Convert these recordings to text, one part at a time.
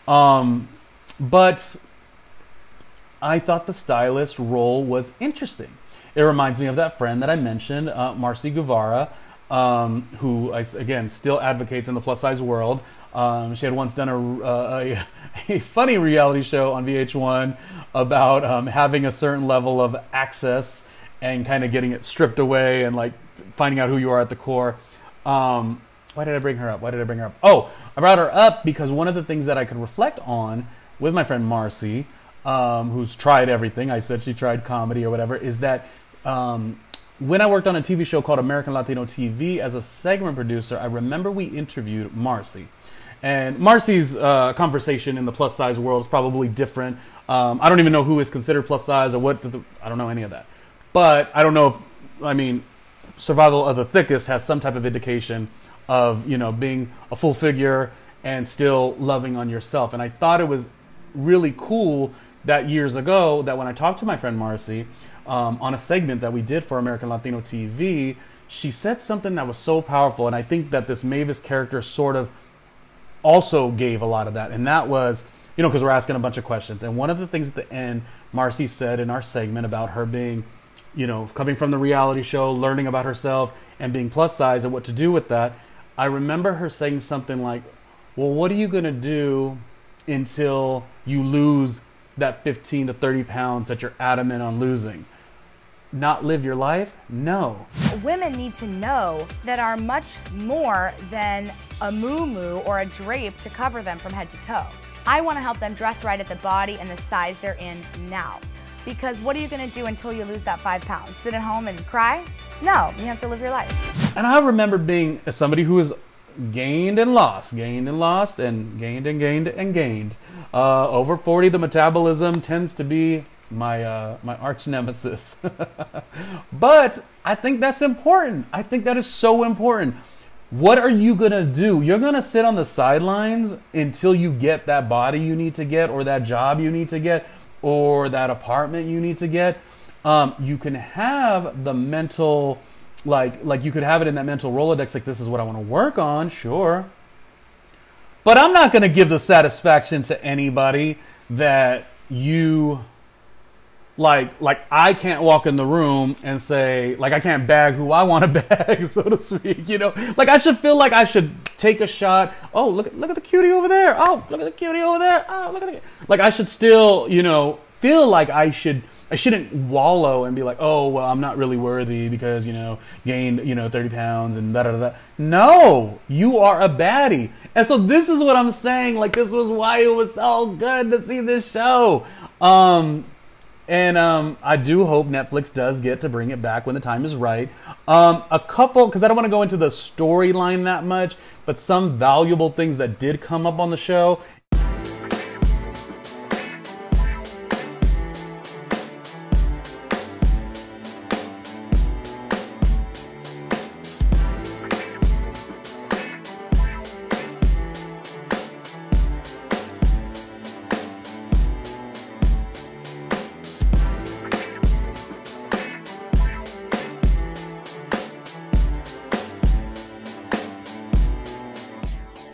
But I thought the stylist role was interesting. It reminds me of that friend that I mentioned, Marcy Guevara, who, again, still advocates in the plus size world. She had once done a funny reality show on VH1 about having a certain level of access and kind of getting it stripped away and like finding out who you are at the core. Why did I bring her up? Oh, I brought her up because one of the things that I could reflect on with my friend Marcy, who's tried everything, I said she tried comedy or whatever, is that when I worked on a TV show called American Latino TV as a segment producer, I remember we interviewed Marcy. And Marcy's conversation in the plus size world is probably different. I don't even know who is considered plus size or what, I don't know any of that. But I don't know if, Survival of the Thickest has some type of indication of, being a full figure and still loving on yourself. And I thought it was really cool that years ago that when I talked to my friend Marcy on a segment that we did for American Latino TV, she said something that was so powerful. And I think that this Mavis character sort of also gave a lot of that. And that was, because we're asking a bunch of questions. And one of the things at the end, Marcy said in our segment about her being, coming from the reality show, learning about herself and being plus size and what to do with that. I remember her saying something like, well, what are you going to do until you lose that 15 to 30 pounds that you're adamant on losing? Not live your life? No. Women need to know that are much more than a muumuu or a drape to cover them from head to toe. I want to help them dress right at the body and the size they're in now. Because what are you going to do until you lose that 5 pounds? Sit at home and cry? No, you have to live your life. And I remember being as somebody who has gained and lost, and gained. Over 40, the metabolism tends to be my arch nemesis. But I think that's important. I think that is so important. What are you going to do? You're going to sit on the sidelines until you get that body you need to get, or that job you need to get, or that apartment you need to get. You can have the mental, like you could have it in that mental Rolodex, like this is what I want to work on, sure. But I'm not going to give the satisfaction to anybody that you, like I can't walk in the room and say, like I can't bag who I want to bag, so to speak, Like I should feel like I should take a shot. Oh, look at the cutie over there. Oh, look at the cutie over there. Oh, look at the, like I should still, feel like I shouldn't wallow and be like, oh, well, I'm not really worthy because, gained, 30 pounds and da-da-da-da. No, you are a baddie. And so this is what I'm saying. Like, this was why it was so good to see this show. I do hope Netflix does get to bring it back when the time is right. Because I don't want to go into the storyline that much, but some valuable things that did come up on the show.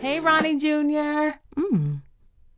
Hey, Ronnie Jr.